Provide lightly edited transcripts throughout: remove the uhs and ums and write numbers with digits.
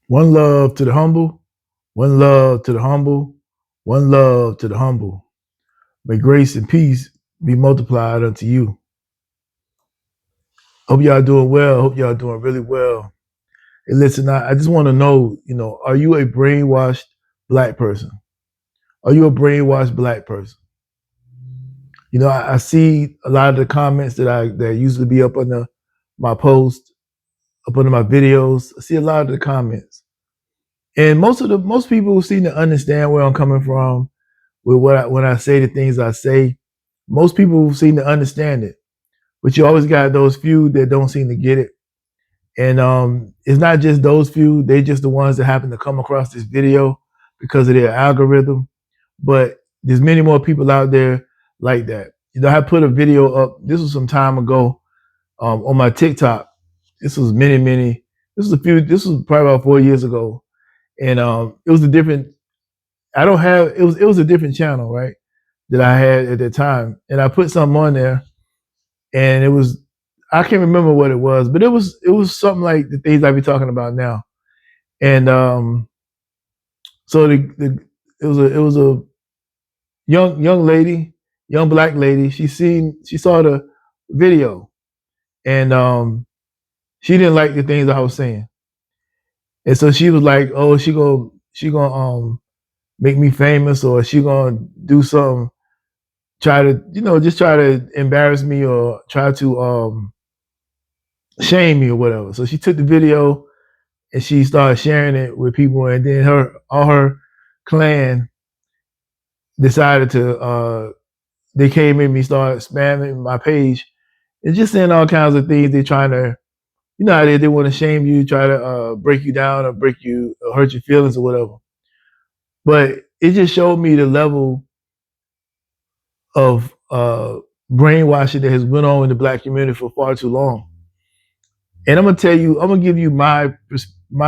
One love to the humble, one love to the humble, one love to the humble. May grace and peace be multiplied unto you. Hope y'all doing well. Hope y'all doing really well. Hey, listen, I just want to know, are you a brainwashed black person? Are you a brainwashed black person? I see a lot of the comments that usually be up under my post, up under my videos. I see a lot of the comments, and most people seem to understand where I'm coming from with when I say the things I say. Most people seem to understand it, but you always got those few that don't seem to get it. And it's not just those few; they just the ones that happen to come across this video because of their algorithm. But there's many more people out there like that. I put a video up. This was some time ago on my TikTok. This was many, many. This was a few. This was probably about 4 years ago, and it was a different. I don't have. It was a different channel, right? That I had at the time, and I put something on there, and it was I can't remember what it was, but it was something like the things I be talking about now, and so it was a young lady, young black lady. She saw the video, and she didn't like the things I was saying, and so she was like, "Oh, she gonna make me famous, or she gonna do something, try to just try to embarrass me or try to shame me or whatever." So she took the video and she started sharing it with people, and then all her clan decided to they came in me, started spamming my page and just saying all kinds of things. They trying to, how they want to shame you, try to break you down or break you, or hurt your feelings or whatever. But it just showed me the level of brainwashing that has went on in the black community for far too long. And I'm gonna give you my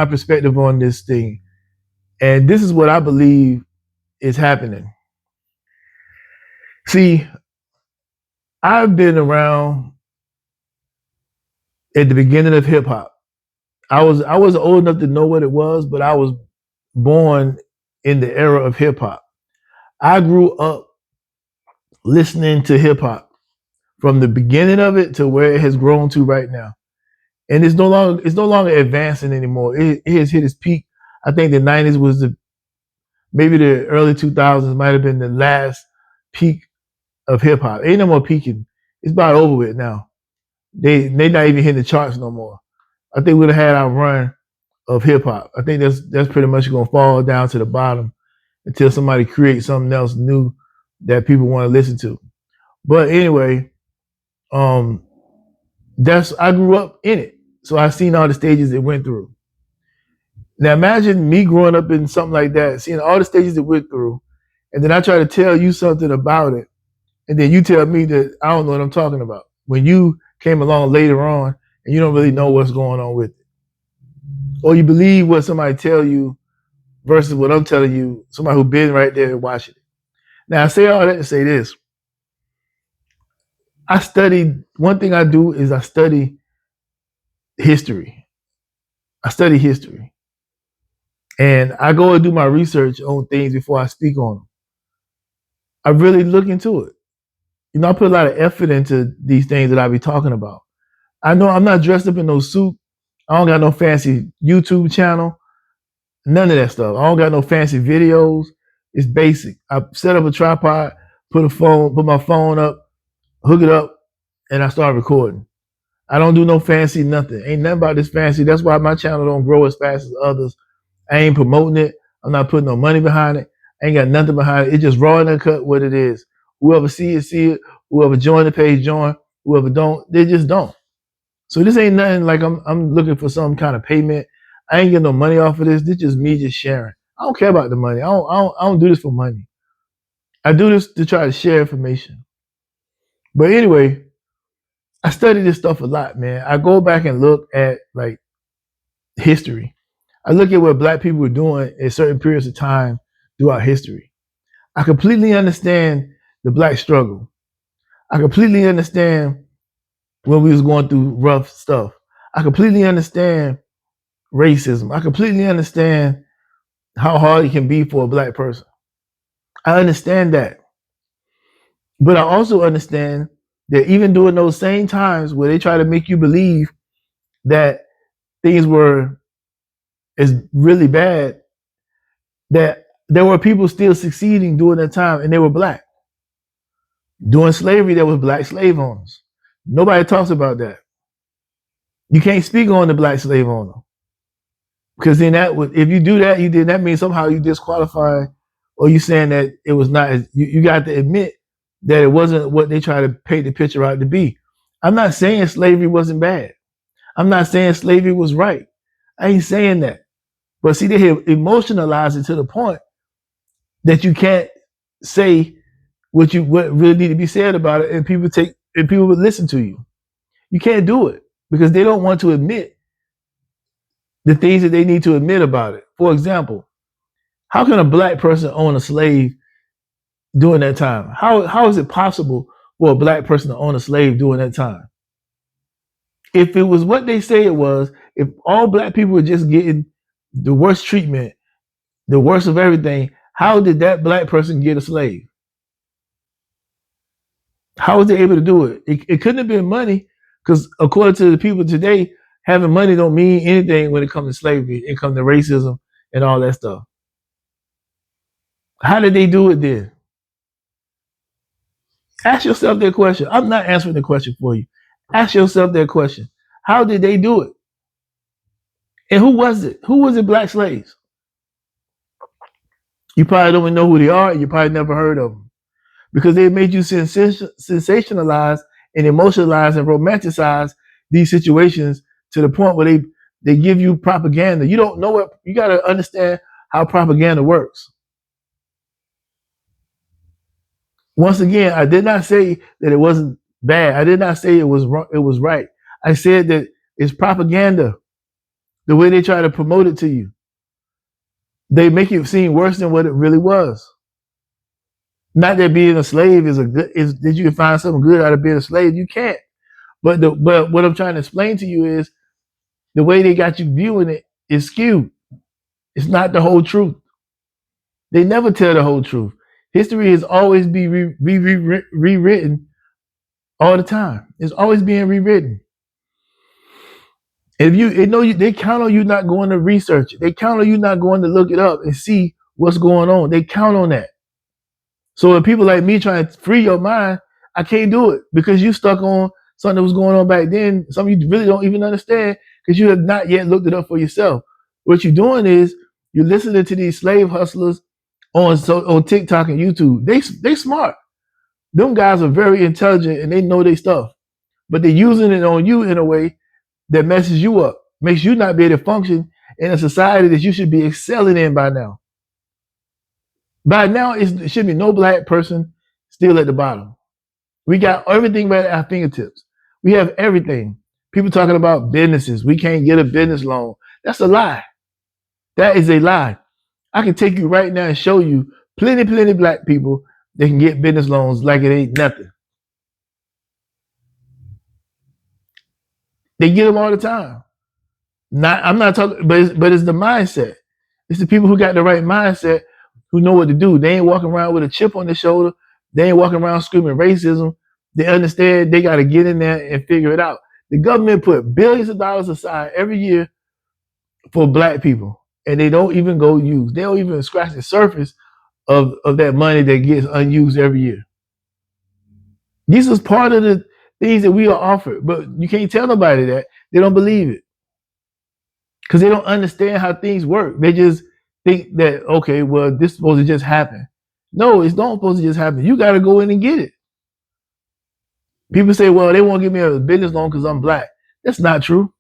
perspective on this thing. And this is what I believe is happening. See, I've been around at the beginning of hip hop. I was old enough to know what it was, but I was born in the era of hip hop. I grew up listening to hip hop from the beginning of it to where it has grown to right now. And it's no longer advancing anymore. It has hit its peak. I think the 90s was maybe the early 2000s might have been the last peak of hip hop. Ain't no more peaking. It's about over with now. They not even hitting the charts no more. I think we'd have had our run of hip hop. I think that's pretty much gonna fall down to the bottom until somebody creates something else new that people want to listen to. But anyway, um, that's I grew up in it, so I've seen all the stages it went through. Now imagine me growing up in something like that, seeing all the stages it went through, and then I try to tell you something about it, and then you tell me that I don't know what I'm talking about. When you came along later on and you don't really know what's going on with it, or you believe what somebody tell you versus what I'm telling you, somebody who's been right there and watching it. Now I say all that to say this: I study. One thing I do is I study history. I study history, and I go and do my research on things before I speak on them. I really look into it. I put a lot of effort into these things that I be talking about. I know I'm not dressed up in no suit. I don't got no fancy YouTube channel. None of that stuff. I don't got no fancy videos. It's basic. I set up a tripod, put my phone up, hook it up, and I start recording. I don't do no fancy nothing. Ain't nothing about this fancy. That's why my channel don't grow as fast as others. I ain't promoting it. I'm not putting no money behind it. I ain't got nothing behind it. It's just raw and uncut what it is. Whoever see it, see it. Whoever join the page, join. Whoever don't, they just don't. So this ain't nothing like I'm looking for some kind of payment. I ain't getting no money off of this. This just me just sharing. I don't care about the money. I don't do this for money. I do this to try to share information. But anyway, I study this stuff a lot, man. I go back and look at like history. I look at what black people were doing at certain periods of time throughout history. I completely understand the black struggle. I completely understand when we was going through rough stuff. I completely understand racism. I completely understand how hard it can be for a black person. I understand that. But I also understand that even during those same times where they try to make you believe that things were is really bad, that there were people still succeeding during that time and they were black. During slavery, there was black slave owners. Nobody talks about that. You can't speak on the black slave owner. Because then that would, if you do that, you did that means somehow you disqualify, or you saying that it was not. You got to admit that it wasn't what they try to paint the picture out to be. I'm not saying slavery wasn't bad. I'm not saying slavery was right. I ain't saying that. But see, they have emotionalized it to the point that you can't say what really need to be said about it, and people would listen to you. You can't do it because they don't want to admit the things that they need to admit about it. For example, how can a black person own a slave during that time? How is it possible for a black person to own a slave during that time? If it was what they say it was, if all black people were just getting the worst treatment, the worst of everything, how did that black person get a slave? How was they able to do it? It couldn't have been money, because according to the people today, having money don't mean anything when it comes to slavery, it comes to racism and all that stuff. How did they do it then? Ask yourself that question. I'm not answering the question for you. Ask yourself that question. How did they do it? And who was it? Who was it black slaves? You probably don't even know who they are. You probably never heard of them because they made you sensationalize and emotionalize and romanticize these situations to the point where they give you propaganda. You don't know what you got to understand how propaganda works. Once again, I did not say that it wasn't bad. I did not say it was wrong, it was right. I said that it's propaganda. The way they try to promote it to you, they make it seem worse than what it really was. Not that being a slave is that you can find something good out of being a slave. You can't. But what I'm trying to explain to you is the way they got you viewing it is skewed. It's not the whole truth. They never tell the whole truth. History is always be rewritten all the time. It's always being rewritten. If you, know, they count on you not going to research it. They count on you not going to look it up and see what's going on. They count on that. So when people like me trying to free your mind, I can't do it because you stuck on something that was going on back then, something you really don't even understand because you have not yet looked it up for yourself. What you're doing is you're listening to these slave hustlers on TikTok and YouTube. They smart. Them guys are very intelligent and they know their stuff, but they're using it on you in a way that messes you up, makes you not be able to function in a society that you should be excelling in by now. By now, it should be no black person still at the bottom. We got everything right at our fingertips. We have everything. People talking about businesses. We can't get a business loan. That's a lie. That is a lie. I can take you right now and show you plenty black people that can get business loans like it ain't nothing. They get them all the time. I'm not talking, but it's the mindset. It's the people who got the right mindset who know what to do. They ain't walking around with a chip on their shoulder. They ain't walking around screaming racism. They understand they got to get in there and figure it out. The government put billions of dollars aside every year for black people, and they don't even go use. They don't even scratch the surface of that money that gets unused every year. This is part of the things that we are offered, but you can't tell nobody that. They don't believe it because they don't understand how things work. They just think that, okay, well, this is supposed to just happen. No, it's not supposed to just happen. You got to go in and get it. People say, well, they won't give me a business loan because I'm black. That's not true.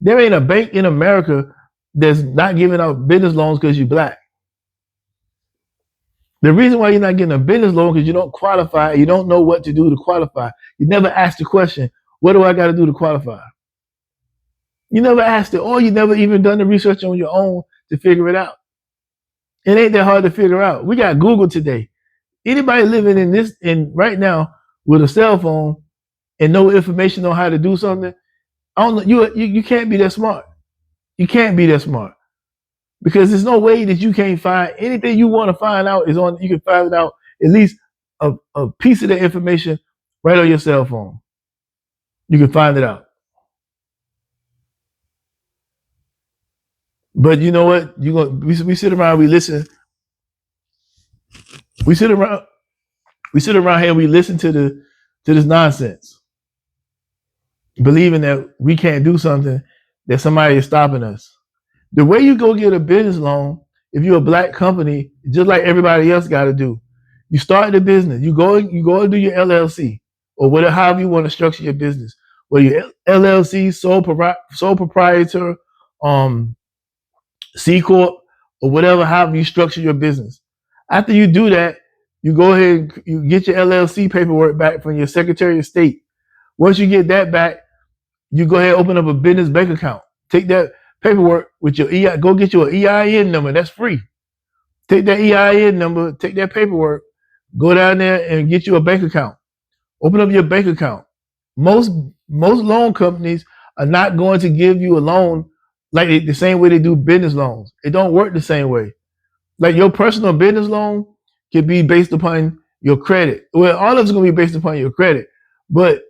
There ain't a bank in America that's not giving out business loans because you're black. The reason why you're not getting a business loan because you don't qualify. You don't know what to do to qualify. You never asked the question, what do I got to do to qualify? You never asked it, or you never even done the research on your own to figure it out. It ain't that hard to figure out. We got Google today. Anybody living in right now with a cell phone and no information on how to do something, I don't know. You can't be that smart. You can't be that smart because there's no way that you can't find anything you want to find out is on. You can find it out at least a piece of the information right on your cell phone. You can find it out. But you know what? We sit around, we listen, we sit around, we sit around here, and we listen to this nonsense, believing that we can't do something, that somebody is stopping us. The way you go get a business loan, if you're a black company, just like everybody else got to do, you start the business. You go and do your LLC or whatever, however you want to structure your business. Whether your LLC, sole proprietor, um, C corp, or whatever, however you structure your business. After you do that, you go ahead and you get your LLC paperwork back from your Secretary of State. Once you get that back, you go ahead and open up a business bank account. Take that paperwork with your EI, go get your EIN number. That's free. Take that EIN number, take that paperwork, go down there and get you a bank account. Open up your bank account. Most most loan companies are not going to give you a loan like the same way they do business loans. It don't work the same way. Like your personal business loan can be based upon your credit. Well, all of it's going to be based upon your credit, but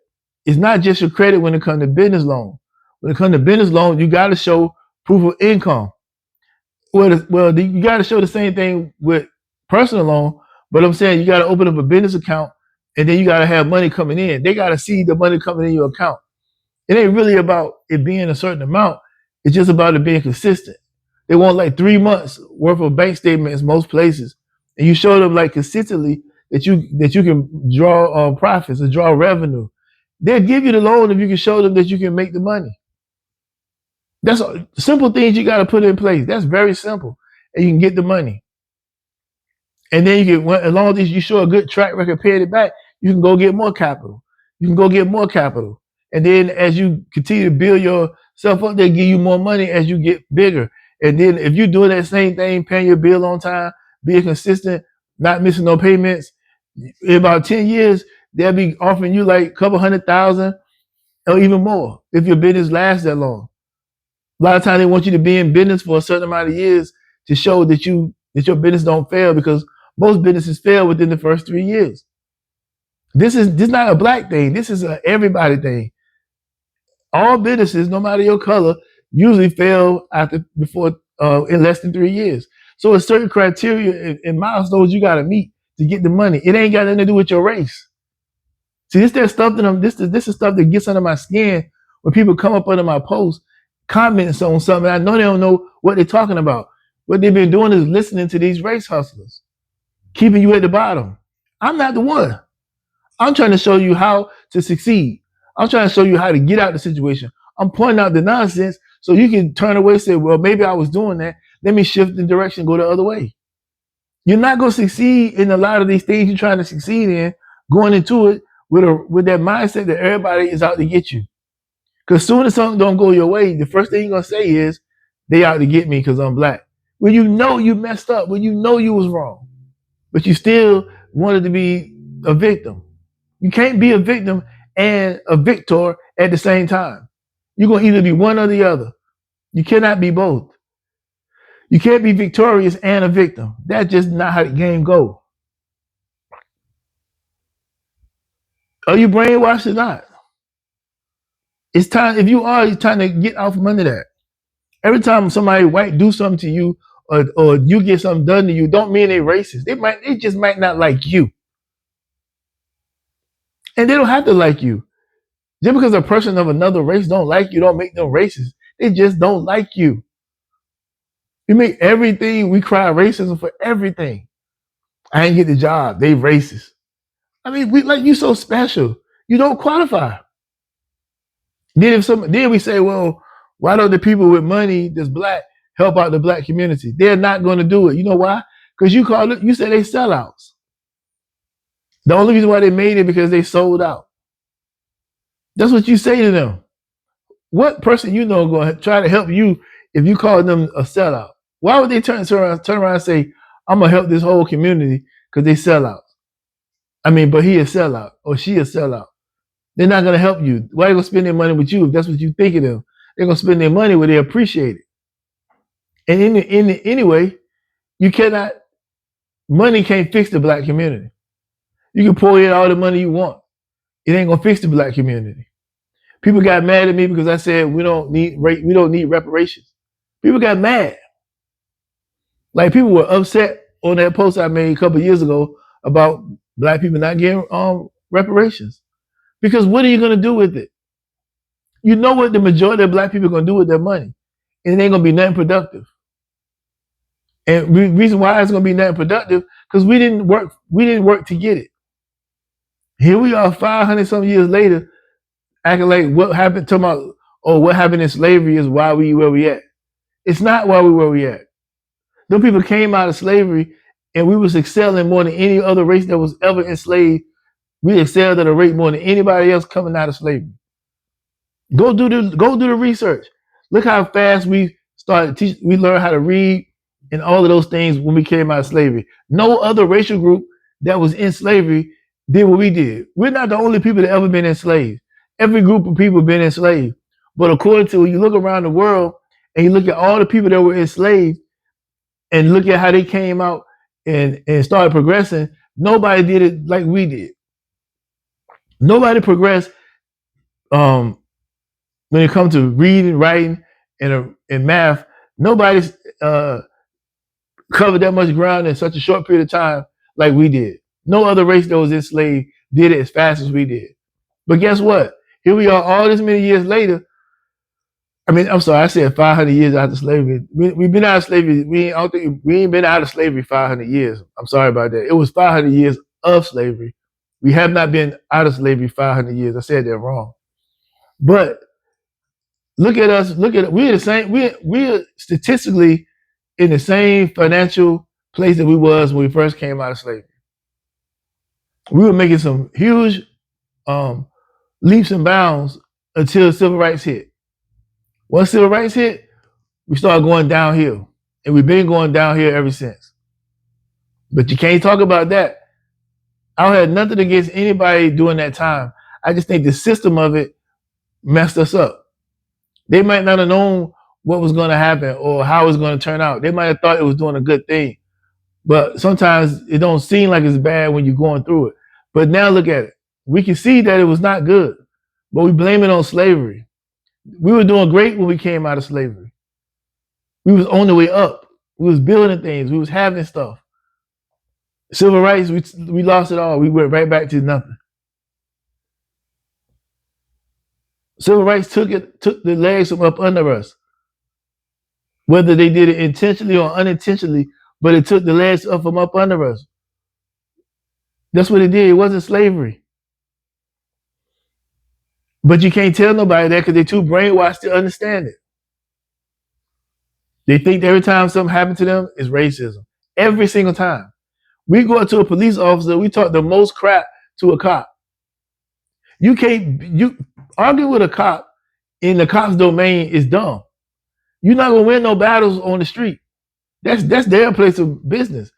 it's not just your credit when it comes to business loan. When it comes to business loan, you got to show proof of income. Well, you got to show the same thing with personal loan, but I'm saying you got to open up a business account and then you got to have money coming in. They got to see the money coming in your account. It ain't really about it being a certain amount. It's just about it being consistent. They want like 3 months worth of bank statements most places, and you show them like consistently that you can draw profits or draw revenue. They'll give you the loan if you can show them that you can make the money. That's simple things you got to put in place. That's very simple, and you can get the money. And then you can, as long as you show a good track record, paying it back, you can go get more capital. You can go get more capital. And then as you continue to build yourself up, they give you more money as you get bigger. And then if you're doing that same thing, paying your bill on time, being consistent, not missing no payments, in about 10 years, they'll be offering you like a couple 100,000 or even more if your business lasts that long. A lot of times they want you to be in business for a certain amount of years to show that your business don't fail, because most businesses fail within the first 3 years. This is not a black thing. This is a everybody thing. All businesses, no matter your color, usually fail before in less than 3 years. So a certain criteria and milestones you got to meet to get the money. It ain't got nothing to do with your race. See, this stuff that this is stuff that gets under my skin when people come up under my post, comments on something. I know they don't know what they're talking about. What they've been doing is listening to these race hustlers, keeping you at the bottom. I'm not the one. I'm trying to show you how to succeed. I'm trying to show you how to get out of the situation. I'm pointing out the nonsense so you can turn away and say, well, maybe I was doing that. Let me shift the direction, go the other way. You're not going to succeed in a lot of these things you're trying to succeed in, going into it with that mindset that everybody is out to get you. Because soon as something don't go your way, the first thing you're going to say is, they out to get me because I'm black. When you know you messed up, when you know you was wrong, but you still wanted to be a victim. You can't be a victim and a victor at the same time. You're going to either be one or the other. You cannot be both. You can't be victorious and a victim. That's just not how the game goes. Are you brainwashed or not? It's time. If you are, it's time to get out from under that. Every time somebody white do something to you, or you get something done to you, don't mean they racist. They just might not like you. And they don't have to like you. Just because a person of another race don't like you, don't make them racist. They just don't like you. We make everything, we cry racism for everything. I ain't get the job. They racist. I mean, we like you so special. You don't qualify. Then we say, well, why don't the people with money that's black help out the black community? They're not going to do it. You know why? Because you said they sellouts. The only reason why they made it because they sold out. That's what you say to them. What person you know going to try to help you if you call them a sellout? Why would they turn around and say, I'm going to help this whole community because they sell out? I mean, but he a sellout or she a sellout. They're not going to help you. Why are they going to spend their money with you if that's what you think of them? They're going to spend their money where they appreciate it. And anyway, you cannot. Money can't fix the black community. You can pour in all the money you want. It ain't gonna fix the black community. People got mad at me because I said we don't need reparations. People got mad. Like people were upset on that post I made a couple of years ago about black people not getting reparations. Because what are you gonna do with it? You know what the majority of black people are gonna do with their money, and it ain't gonna be nothing productive. And the reason why it's gonna be nothing productive because we didn't work. We didn't work to get it. Here we are, 500 some years later, acting like what happened. Talking about what happened in slavery is why we where we at. It's not why we where we at. Them people came out of slavery, and we was excelling more than any other race that was ever enslaved. We excelled at a rate more than anybody else coming out of slavery. Go do the research. Look how fast we started teach. We learned how to read and all of those things when we came out of slavery. No other racial group that was in slavery did what we did. We're not the only people that ever been enslaved. Every group of people been enslaved. But according to when you look around the world and you look at all the people that were enslaved and look at how they came out and started progressing, nobody did it like we did. Nobody progressed um, when it comes to reading, writing, and math. Nobody's covered that much ground in such a short period of time like we did. No other race that was enslaved did it as fast as we did. But guess what? Here we are all this many years later. I mean, I'm sorry, I said 500 years after slavery. We've been out of slavery. I don't think we ain't been out of slavery 500 years. I'm sorry about that. It was 500 years of slavery. We have not been out of slavery 500 years. I said that wrong. But look at us. Look at it. We're the same. We're statistically in the same financial place that we was when we first came out of slavery. We were making some huge um, leaps and bounds until civil rights hit. Once civil rights hit, we started going downhill, and we've been going downhill ever since. But you can't talk about that. I don't have nothing against anybody during that time. I just think the system of it messed us up. They might not have known what was going to happen or how it was going to turn out. They might have thought it was doing a good thing. But sometimes it don't seem like it's bad when you're going through it. But now look at it. We can see that it was not good, but we blame it on slavery. We were doing great when we came out of slavery. We was on the way up. We was building things. We was having stuff. Civil rights, we lost it all. We went right back to nothing. Civil rights took the legs from up under us. Whether they did it intentionally or unintentionally, but it took the legs up from up under us. That's what it did. It wasn't slavery. But you can't tell nobody that because they're too brainwashed to understand it. They think every time something happens to them is racism. Every single time. We go up to a police officer, we talk the most crap to a cop. You argue with a cop in the cop's domain is dumb. You're not gonna win no battles on the street. That's their place of business.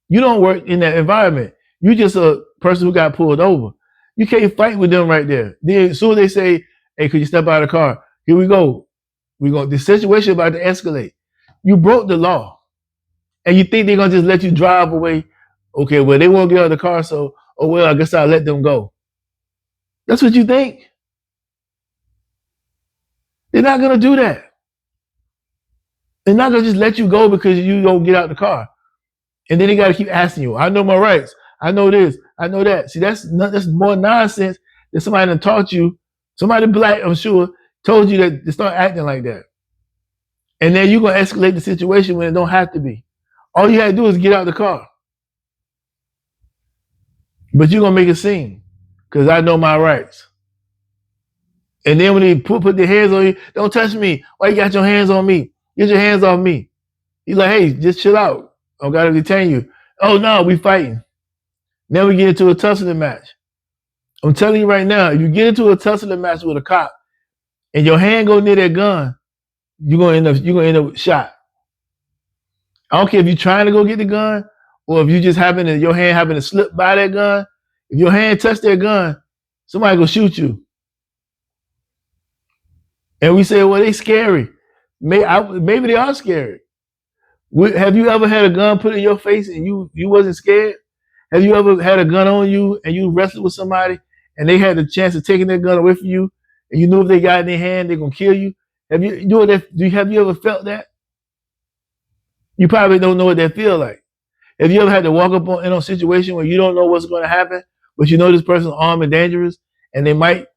You don't work in that environment. You just a person who got pulled over. You can't fight with them right there. Then as soon as they say, "Hey, could you step out of the car?" Here we go. The situation about to escalate. You broke the law, and you think they're gonna just let you drive away? Okay, well they won't get out of the car, so I guess I'll let them go. That's what you think. They're not gonna do that. They're not gonna just let you go because you don't get out of the car. And then they got to keep asking you, I know my rights. I know this. I know that. See, that's more nonsense than somebody that taught you. Somebody black, I'm sure, told you that to start acting like that. And then you're going to escalate the situation when it don't have to be. All you had to do is get out of the car. But you're going to make a scene because I know my rights. And then when they put their hands on you, don't touch me. Why you got your hands on me? Get your hands off me. He's like, hey, just chill out. I don't got to detain you. Oh, no, we fighting. Now we get into a tussling match. I'm telling you right now, if you get into a tussling match with a cop and your hand go near that gun, you're gonna end up shot. I don't care if you're trying to go get the gun or if you just your hand happen to slip by that gun. If your hand touch that gun, somebody gonna shoot you. And we say, well, they scary. Maybe they are scary. Have you ever had a gun put in your face and you wasn't scared? Have you ever had a gun on you and you wrestled with somebody and they had the chance of taking their gun away from you and you knew if they got it in their hand they're gonna kill you? Have you know that? Have you ever felt that? You probably don't know what that feel like. Have you ever had to walk up in a situation where you don't know what's going to happen, but you know this person's armed and dangerous, and they might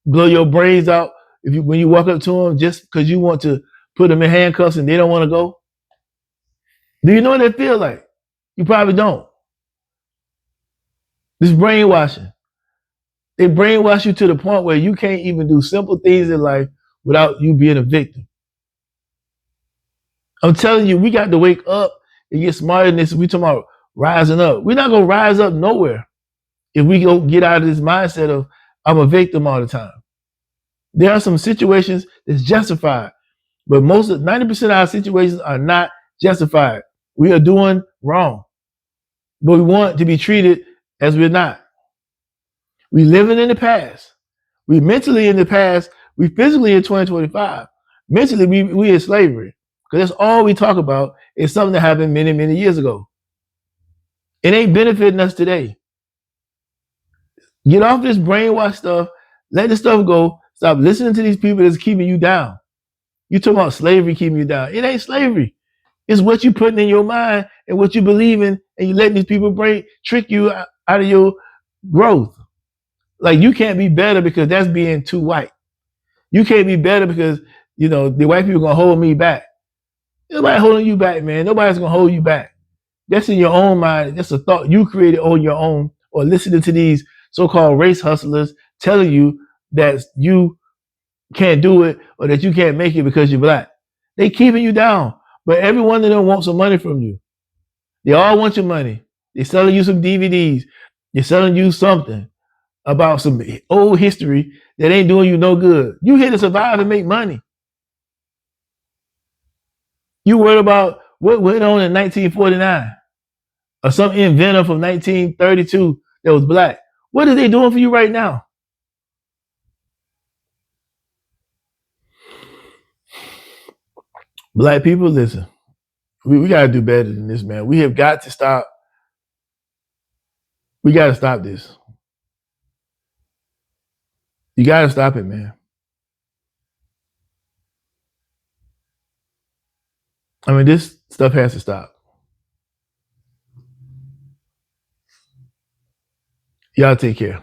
blow your brains out if you when you walk up to them just because you want to put them in handcuffs and they don't want to go? Do you know what that feel like? You probably don't. This brainwashing. They brainwash you to the point where you can't even do simple things in life without you being a victim. I'm telling you, we got to wake up and get smarter than this. We talking about rising up. We're not gonna rise up nowhere if we go get out of this mindset of I'm a victim all the time. There are some situations that's justified, but most of 90% of our situations are not justified. We are doing wrong, but we want to be treated as we're not. We living in the past. We mentally in the past. We physically in 2025. Mentally, we in slavery because that's all we talk about is something that happened many, many years ago. It ain't benefiting us today. Get off this brainwash stuff. Let this stuff go. Stop listening to these people that's keeping you down. You talking about slavery keeping you down. It ain't slavery. It's what you putting in your mind and what you believe in, and you letting these people trick you out of your growth. Like you can't be better because that's being too white. You can't be better because the white people gonna hold me back. Nobody holding you back, man. Nobody's gonna hold you back. That's in your own mind. That's a thought you created on your own, or listening to these so-called race hustlers telling you that you can't do it or that you can't make it because you're black. They keeping you down. But every one of them wants some money from you. They all want your money. They're selling you some DVDs. They're selling you something about some old history that ain't doing you no good. You here to survive and make money. You worried about what went on in 1949 or some inventor from 1932 that was black. What are they doing for you right now? Black people, listen, we got to do better than this, man. We have got to stop. We got to stop this. You got to stop it, man. I mean, this stuff has to stop. Y'all take care.